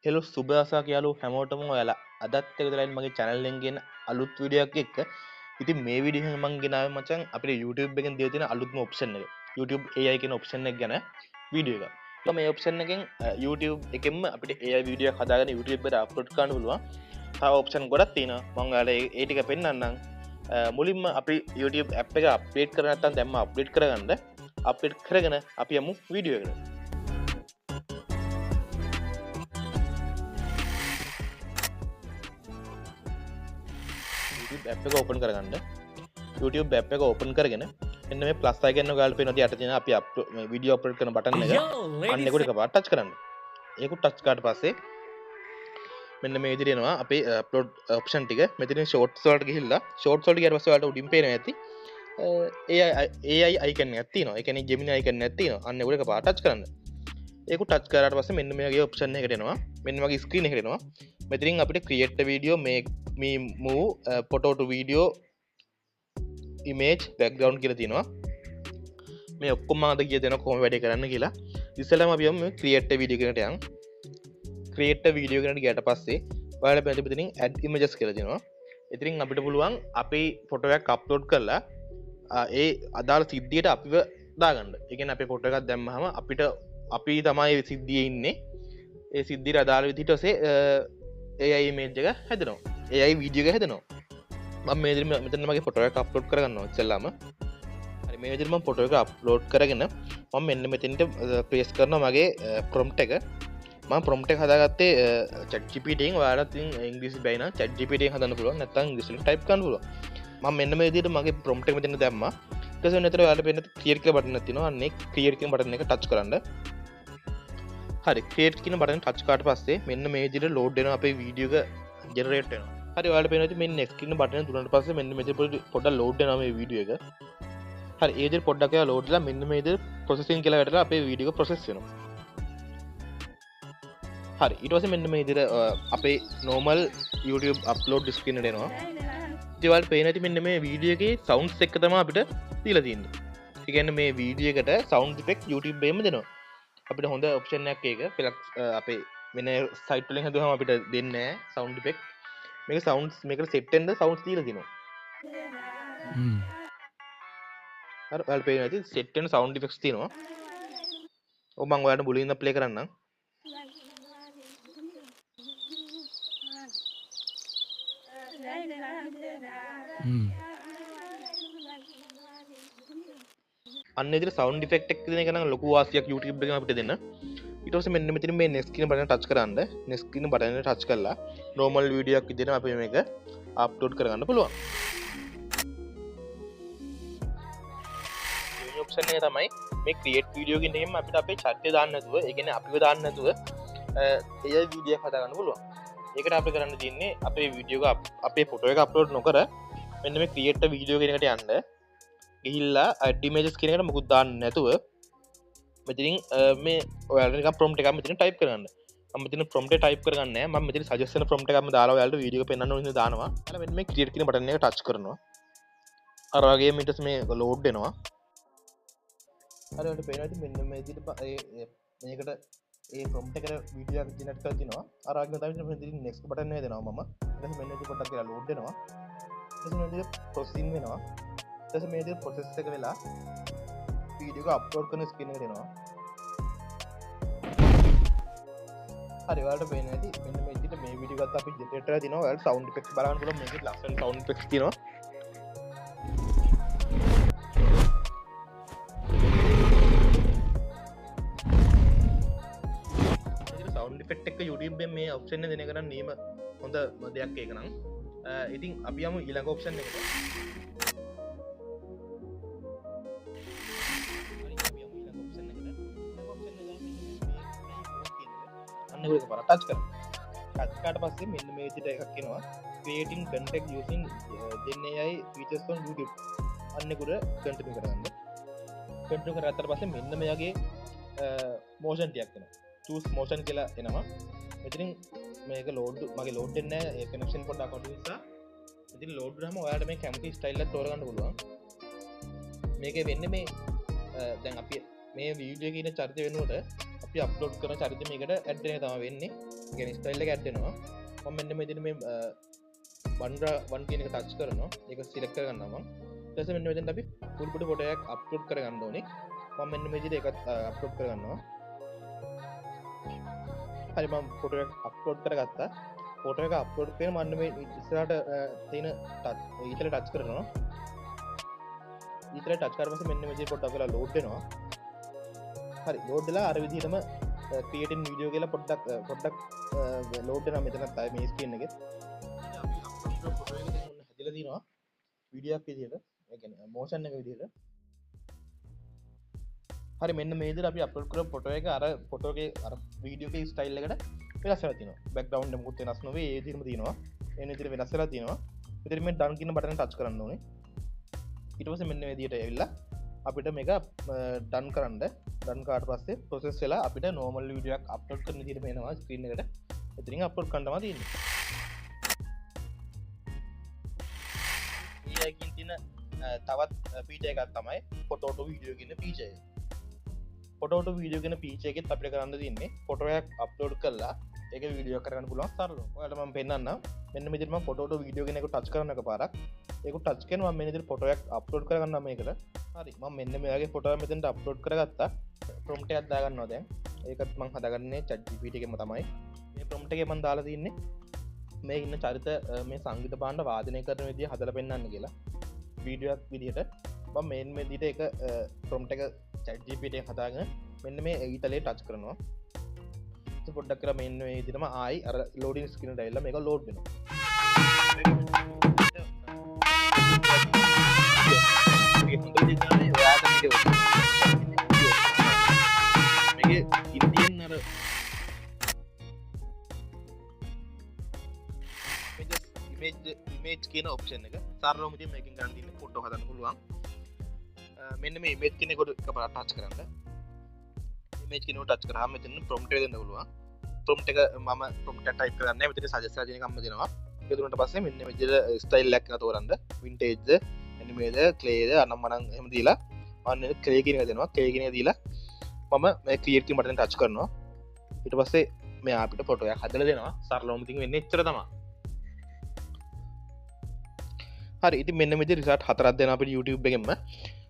Hello සුබදසක් යාළුවෝ හැමෝටම ඔයාලා අදත් එක දලයින් මගේ channel එකෙන් ගෙන අලුත් වීඩියෝ එකක් එක්ක. ඉතින් මේ වීඩියෝ එකෙන් මම ගෙනාවේ මචං අපේ YouTube එකෙන් දීලා තියෙන අලුත්ම option එක. YouTube AI කියන option එක ගැන වීඩියෝ එකක්. so මේ option එකෙන් YouTube එකෙන්ම අපිට AI වීඩියෝ එකක් හදාගෙන YouTube එකට අප්ලෝඩ් කරන්න පුළුවන්. තව option ගොඩක් තියෙනවා. මම ඔයාලා ඒ ටික පෙන්නන්නම්. මුලින්ම අපි YouTube app එක අප්ඩේට් කරලා නැත්නම් දැම්ම අප්ඩේට් කරගන්න. අප්ඩේට් කරගෙන අපි යමු වීඩියෝ එකට. YouTube app එක open කරගන්න. YouTube app එක open කරගෙන මෙන්න මේ plus icon එක ගාලා පේනවා යට තියෙන අපි මේ වීඩියෝ අප්ලෝඩ් කරන බටන් එක. අන්න ඒකට එකපාරට ටච් කරන්න. ඒක ටච් කරාට පස්සේ මෙන්න මේ විදිහට එනවා අපේ අප්ලෝඩ් ඔප්ෂන් ටික. මෙතනින් shorts වලට ගිහිල්ලා shorts වලට ගියාට පස්සේ ඔයාලට උඩින් පේනවා ඇති AI icon එකක් තියෙනවා. ඒ කියන්නේ Gemini icon එකක් තියෙනවා. අන්න ඒකට එකපාරට ටච් කරන්න. ඒක ටච් කරාට පස්සේ මෙන්න මේ වගේ ඔප්ෂන් එකකට එනවා. මෙන්න වගේ ස්ක්‍රීන් එකකට එනවා. මෙතනින් අපිට create a video, make me move, photo to video, image, background කියලා තියෙනවා. මේ ඔක්කොම අද කිය දෙනවා කොහොම වැඩේ කරන්න කියලා. ඉස්සෙල්ලාම අපි යමු create a video එකට යන්. create a video එකට ගියාට පස්සේ ඔයාලා මෙතනින් add images කියලා තියෙනවා. ඉතින් අපිට පුළුවන් අපේ ෆොටෝ එකක් අප්ලෝඩ් කරලා ඒ අදාළ සිද්ධියට අපිව දාගන්න. ඒ කියන්නේ අපේ ෆොටෝ එකක් දැම්මහම අපිට අපි තමයි සිද්ධියේ ඉන්නේ. ඒ සිද්ධියට අදාළ විදිහට ඔසේ AI image එක හැදෙනවා. AI video එක හැදෙනවා. මම මේ විදිහට මෙතන මගේ ෆොටෝ එක අප්ලෝඩ් කරගන්නවා ඉස්සෙල්ලාම. හරි මේ විදිහට මම ෆොටෝ එක අප්ලෝඩ් කරගෙන මම මෙන්න මෙතනට ප්‍රෙස් කරනවා මගේ prompt එක. මම prompt එක හදාගත්තේ ChatGPT එකෙන්. ඔයාලට ඉතින් ඉංග්‍රීසි බැයි නම් ChatGPT එකෙන් හදන්න පුළුවන්. නැත්නම් ඉංග්‍රීසියෙන් ටයිප් කරන්න පුළුවන්. මම මෙන්න මේ විදිහට මගේ prompt එක මෙතන දැම්මා. ඊට පස්සේ මෙතන ඔයාලට පේන create කියලා බටන් එකක් තියෙනවා. අන්න ඒ create කියන බටන් එක ටච් කරන්න. හරි create කියන බටන් ටච් කරාට පස්සේ මෙන්න මේ විදිහට load වෙනවා අපේ වීඩියෝ එක generate වෙනවා. හරි ඔයාලට පේනවා ඉතින් මෙන්න next කියන බටන් එක දුන්නාට පස්සේ මෙන්න මෙතන පොඩ්ඩක් load වෙනවා මේ වීඩියෝ එක. හරි ඒ විදිහට පොඩ්ඩක් එයා load වෙලා මෙන්න මේ විදිහට processing කියලා වැටලා අපේ වීඩියෝ එක process වෙනවා. හරි ඊට පස්සේ මෙන්න මේ විදිහට අපේ normal YouTube upload screen එකට එනවා. ඉතින් ඔයාලට පේනවා ඉතින් මෙන්න මේ වීඩියෝ එකේ sounds එක තමයි අපිට දීලා තියෙන්නේ. ඒ කියන්නේ මේ වීඩියෝ එකට sound effect YouTube එකෙම දෙනවා. අපිට හොඳ ඔප්ෂන් එකක් ඒක. අපේ වෙන සයිට් වලින් හදුවම අපිට දෙන්නේ නැහැ sound effect. මේක sounds මේකට set වෙන්න sounds දීලා තිනවා. හරි ඔයාලට පේනවා ඉතින් set වෙන sound effects තියෙනවා. ඔව් මම ඔයාලට මුලින් ඉඳන් play කරන්නම්. අන්න විදිහට sound effect එක දෙන එක නම් ලොකු වාසියක් YouTube එකෙන් අපිට දෙන්න. ඊට පස්සේ මෙන්න මෙතන මේ next කියන බටන් ටච් කරන්න. next කියන බටන් එක ටච් කරලා normal වීඩියෝ එකක් විදිහට අපි මේක අප්ලෝඩ් කරගන්න පුළුවන්. මේ ඔප්ෂන් එක තමයි මේ create video එකකින් එහෙම අපිට අපේ චරිතය දාන්න නැතුව, ඒ කියන්නේ අපිව දාන්න නැතුව AI වීඩියෝ එකක් හදාගන්න පුළුවන්. ඒකට අපි කරන්න තියෙන්නේ අපේ වීඩියෝ එක අපේ ෆොටෝ එක අප්ලෝඩ් නොකර මෙන්න මේ create a video කියන එකට යන්න. ගිහිල්ලා add images කියන එකට මොකුත් දාන්න නැතුව මෙතනින් මේ ඔයාලට නිකන් prompt එකක් මෙතන type කරගන්න. මම මෙතන prompt එක type කරගන්නේ නැහැ. මම මෙතන suggest වෙන prompt එකක්ම දාලා ඔයාලට වීඩියෝ එක පෙන්වන්න ඕන ඉඳ දානවා. ඊළඟ මෙන්න මේ create කියන බටන් එක touch කරනවා. අර වගේම ඊට පස්සේ මේ load වෙනවා. හරි ඔයාලට පේනවා ඉතින් මෙන්න මේ විදිහට මේකට ඒ prompt එකට වීඩියෝ එකක් generate කරලා තිනවා. අර වගේම තමයි මෙතන next බටන් එක දෙනවා මම. ඊට පස්සේ මෙන්න ඉතින් පොඩ්ඩක් කියලා load වෙනවා. ඊට පස්සේ මෙන්න විදිහට processing වෙනවා. ඊට පස්සේ මේ විදිහට process එක වෙලා වීඩියෝ එක අප්ලෝඩ් කරන ස්ක්‍රීන් එකට එනවා. හරි ඔයාලට පේනවා ඇති මෙන්න මේ විදිහට මේ වීඩියෝ එකත් අපි ජෙනරේට් කරලා තිනවා. ඔයාලට sound effects බලන්න පුළුවන්. මේකේ ලස්සන sound effects තියෙනවා. sound effect එක YouTube එකේ මේ option එක දෙන එක නම් නියම හොඳ දෙයක් ඒක නම්. ඉතින් අපි යමු ඊළඟ option එකට. අන්න ඒක පාර ටච් කරන්න. ටච් කරාට පස්සේ මෙන්න මේ විදිහට එකක් එනවා. creating content using Gen AI features on YouTube. අන්න ඒකට continue කරගන්න. continue කරගත්තාට පස්සේ මෙන්න මෙයාගේ motion ටිකක් එනවා. choose motion කියලා එනවා. මෙතනින් මේක load මගේ load වෙන්නේ නැහැ. ඒ connection පොඩ්ඩක් අඩු නිසා. ඉතින් load වුණාම ඔයාලට මේ කැමති style එක තෝරගන්න පුළුවන්. මේකේ වෙන්නේ මේ දැන් අපි මේ වීඩියෝ එකේ ඉන්න චරිතය වෙනුවට අපි අප්ලෝඩ් කරන චරිත මේකට ඇඩ් වෙන තමයි වෙන්නේ. ඒ කියන්නේ ස්ටයිල් එක ඇඩ් වෙනවා. මම මෙන්න මේ විදිහට මේ බන්ඩ්‍රා 1 කියන එක ටච් කරනවා. ඒක සිලෙක්ට් කරගන්නවා මම. ඊට පස්සේ මෙන්න මෙතෙන්ට අපි ෆුල් බොඩි ෆොටෝ එකක් අප්ලෝඩ් කරගන්න ඕනේ. මම මෙන්න මේ විදිහට ඒකත් අප්ලෝඩ් කරගන්නවා. හරි මම ෆොටෝ එක අප්ලෝඩ් කරගත්තා. ෆොටෝ එක අප්ලෝඩ් කරගෙන මම මේ ඉස්සරහට තියෙන ඊතල ටච් කරනවා. ඊතල ටච් කරලා පස්සේ මෙන්න මේ විදිහට පොඩ්ඩක් වෙලා ලෝඩ් වෙනවා. හරි ලෝඩ් වෙලා අර විදිහටම ක්‍රියේටින් වීඩියෝ කියලා පොඩ්ඩක් ලෝඩ් වෙනවා මෙතනත් ආයේ මේ ස්ක්‍රීන් එකේ. අපි අප්ලෝඩ් ෆොටෝ එක දැන් හැදිලා තියෙනවා වීඩියෝ එකක් විදිහට. ඒ කියන්නේ මොෂන් එක විදිහට. හරි මෙන්න මේ විදිහට අපි අප්ලෝඩ් කරපු ෆොටෝ එක අර ෆොටෝ එකේ අර වීඩියෝ එකේ ස්ටයිල් එකට වෙනස් වෙලා තියෙනවා. බෑග්ග්‍රවුන්ඩ් එක මුකුත් වෙනස් නොවේ ඒ විදිහටම තියෙනවා. එන විදිහට වෙනස් වෙලා තියෙනවා. ඉතින් මේ ඩන් කියන බටන් ටච් කරන්න ඕනේ. ඊට පස්සේ මෙන්න මේ විදිහට ඇවිල්ලා අපිට මේක ඩන් කරන්න ඩන් කාට පස්සේ ප්‍රොසෙස් වෙලා අපිට නෝමල් වීඩියෝ එකක් අප්ලෝඩ් කරන විදිහට එනවා ස්ක්‍රීන් එකට. ඉතින් අප්ලෝඩ් කරන්න තමයි තියෙන්නේ. ඊයකින් තියෙන තවත් ෆීචර් එකක් තමයි ෆොටෝ ටු වීඩියෝ කියන ෆීචර් එක. ෆොටෝ ටු වීඩියෝ කියන ෆීචර් එකෙත් අපිට කරන්න තියෙන්නේ ෆොටෝ එකක් අප්ලෝඩ් කරලා ඒක වීඩියෝ කරගන්න පුළුවන් සරලව. ඔයාලට මම පෙන්නන්නම්. මෙන්න මෙතන මම ෆොටෝ ටු වීඩියෝ කියන එක ටච් කරන එකපාරක්. ඒක ටච් කරන මම මෙන්න විදිහට ෆොටෝ එකක් අප්ලෝඩ් කරගන්නවා මේකට. හරි මම මෙන්න මේ වගේ ෆොටෝ එකක් මෙතනට අප්ලෝඩ් කරගත්තා. ප්‍රොම්ප්ට් එකක් දාගන්නවා දැන්. ඒකත් මම හදාගන්නේ ChatGPT එකෙන්ම තමයි. මේ ප්‍රොම්ප්ට් එකේ මම දාලා තින්නේ මේ ඉන්න චරිත මේ සංගීත භාණ්ඩ වාදනය කරන විදිය හදලා පෙන්නන්න කියලා. වීඩියෝ එකක් විදිහට මම මේ විදිහට ඒක ප්‍රොම්ප්ට් එක ChatGPT එකෙන් හදාගෙන මෙන්න මේ ඊතලේ ටච් කරනවා. ඒක පොඩ්ඩක් කරලා මෙන්න මේ විදිහටම ආයි අර ලෝඩින් ස්ක්‍රීන් එකට ඇවිල්ලා මේක ලෝඩ් වෙනවා. මේකේ ඉන්දියන් අර ඉමේජ් කියන ඔප්ෂන් එක සරලවම ඉතින් මේකෙන් ගන්න තියෙන්නේ ෆොටෝ හදන්න පුළුවන්. මෙන්න මේ ඉමේජ් කියන එකට එකපාරට ටච් කරන්න. ඉමේජ් කියන එක ටච් කරාම මෙතන ප්‍රොම්ප්ට් එක දෙන්න පුළුවන්. ප්‍රොම්ප්ට් එක මම ප්‍රොම්ප්ට් එක ටයිප් කරන්නේ මෙතන සජෙස්ට් කරලා දෙන කම්ම දෙනවා. ඒක දුන්නාට පස්සේ මෙන්න මේ විදිහට ස්ටයිල් එකක් තෝරන්න. වින්ටේජ්ද, ඇනිමේද, ක්ලේද අනම්මනම් එහෙම දීලා අන්න ක්ලේ කියන එක දෙනවා. ක්ලේ කියන එක දීලා මම මේ ක්‍රියේට් කියන බටන් ටච් කරනවා. ඊට පස්සේ මේ අපිට ෆොටෝ එකක් හදලා දෙනවා. සරලවම ඉතින් වෙන්නේ එච්චර තමයි. හරි ඉතින් මෙන්න මෙතන රිසල්ට් 4ක් දෙනවා අපිට YouTube එකෙන්ම.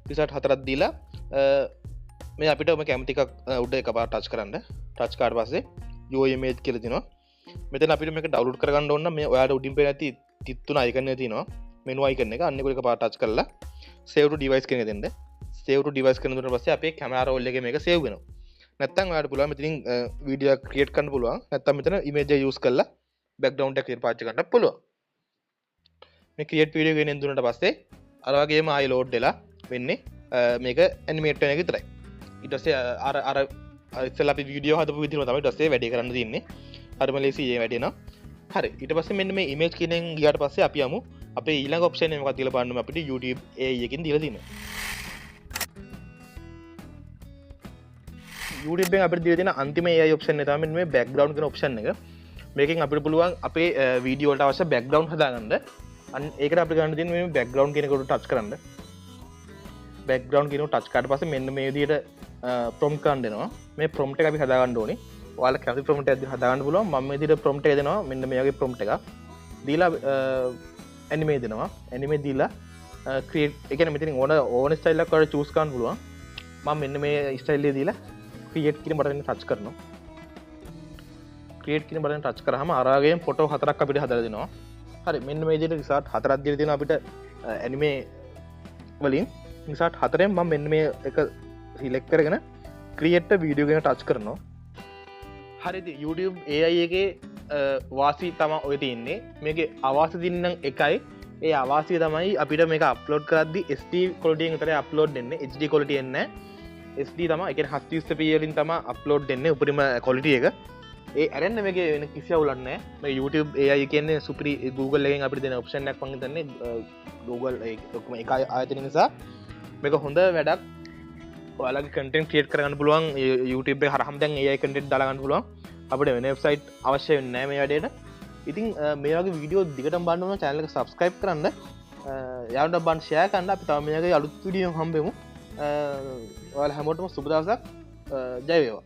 රිසල්ට් 4ක් දීලා මේ අපිට ඔම කැමති එකක් උඩ එකපාර ටච් කරන්න. ටච් කාට පස්සේ your image කියලා දෙනවා. මෙතන අපිට මේක ඩවුන්ලෝඩ් කරගන්න ඕන නම් මේ ඔයාලට උඩින් පේන ඇති 33 අයිකන් එක තියෙනවා. මෙනු අයිකන් එක. අන්න ඒක එකපාර ටච් කරලා save to device කියන එක දෙන්න. save to device කරන දුන්නාට පස්සේ අපේ කැමරා රෝල් එකේ මේක save වෙනවා. නැත්තම් ඔයාලට පුළුවන් මෙතනින් වීඩියෝ එකක් ක්‍රියේට් කරන්න පුළුවන්. නැත්තම් මෙතන image එක use කරලා background එක පාවිච්චි කරන්න පුළුවන්. මේ ක්‍රියේට් වීඩියෝ ගෙනෙන් දුන්නට පස්සේ අර වගේම ආයි ලෝඩ් වෙලා වෙන්නේ මේක ඇනිමේට් වෙන එක විතරයි. ඊට පස්සේ අර ඉස්සෙල්ලා අපි වීඩියෝ හදපු විදිහම තමයි ඊට පස්සේ වැඩේ කරන්න තියෙන්නේ. හරිම ලේසි ඒ වැඩේ නම්. හරි ඊට පස්සේ මෙන්න මේ ඉමේජ් කියනෙන් ගියාට පස්සේ අපි යමු අපේ ඊළඟ ඔප්ෂන් එක මොකක්ද කියලා බලන්න අපිට YouTube AI එකකින් දීලා තියෙනවා. YouTube එකෙන් අපිට දීලා තියෙන අන්තිම AI ඔප්ෂන් එක තමයි මේ බෑග්ග්‍රවුන්ඩ් කියන ඔප්ෂන් එක. මේකෙන් අපිට පුළුවන් අපේ වීඩියෝ වලට අවශ්‍ය බෑග්ග්‍රවුන්ඩ් හදාගන්න. ඒකට අපිට ගන්න තියෙන්නේ මේ බෑග්ග්‍රවුන්ඩ් කියන එකට ටච් කරන්න. බෑග්ග්‍රවුන්ඩ් කියන ටච් කරාට පස්සේ මෙන්න මේ විදිහට ප්‍රොම්ප්ට් ගන්න දෙනවා. මේ ප්‍රොම්ප්ට් එක අපි හදාගන්න ඕනේ. ඔයාලා කැමති ප්‍රොම්ප්ට් එකක් හදාගන්න පුළුවන්. මම මේ විදිහට ප්‍රොම්ප්ට් එක දෙනවා. මෙන්න මේ වගේ ප්‍රොම්ප්ට් එකක්. දීලා ඇනිමේ දෙනවා. ඇනිමේ දීලා ක්‍රියේට් ඒ කියන්නේ මෙතනින් ඕන ස්ටයිල් එකක් ඔයාලා චූස් කරන්න පුළුවන්. මම මෙන්න මේ ස්ටයිල් එක දීලා ක්‍රියේට් කියන බටන් එක ටච් කරනවා. ක්‍රියේට් කියන බටන් ටච් කරාම අරාගෙන් ෆොටෝ 4ක් අපිට හදලා දෙනවා. හරි මෙන්න මේ විදිහට රිසල්ට් 4ක් දීලා දෙනවා අපිට ඇනිමේ වලින්. රිසල්ට් 4ෙන් මම මෙන්න මේ එක සිලෙක්ට් කරගෙන ක්‍රියේට් වීඩියෝ ගැන ටච් කරනවා. හරිද YouTube AI එකේ වාසි තමයි ඔය තියෙන්නේ. මේකේ අවාසි දින්නම් එකයි. ඒ අවාසිය තමයි අපිට මේක අප්ලෝඩ් කරද්දි SD quality එකෙන් විතරයි අප්ලෝඩ් වෙන්නේ. HD quality එන්නේ නැහැ. SD තමයි. ඒ කියන්නේ 720p වලින් තමයි අප්ලෝඩ් වෙන්නේ උපරිම quality එක. ඒ ඇරෙන්න මේකේ වෙන කිසි අවුලක් නැහැ. මේ YouTube AI කියන්නේ සුපිරි Google එකෙන් අපිට දෙන ඔප්ෂන් එකක් මම හිතන්නේ Google ඔක්කොම එක ආයතන නිසා මේක හොඳ වැඩක්. ඔයාලගේ කන්ටෙන්ට් ක්‍රියේට් කරගන්න පුළුවන් YouTube එකේ හරහාම දැන් AI කන්ටෙන්ට් දාලා ගන්න පුළුවන්. අපිට වෙන වෙබ්සයිට් අවශ්‍ය වෙන්නේ නැහැ මේ වැඩේට. ඉතින් මේ වගේ වීඩියෝ දිගටම බලන්න ඕන channel එක subscribe කරන්න. යාළුවන්ට බලන්න share කරන්න. අපි තව මේ වගේ අලුත් වීඩියෝ හම්බෙමු. ඔයාලා හැමෝටම සුබ දවසක්. ජය වේවා.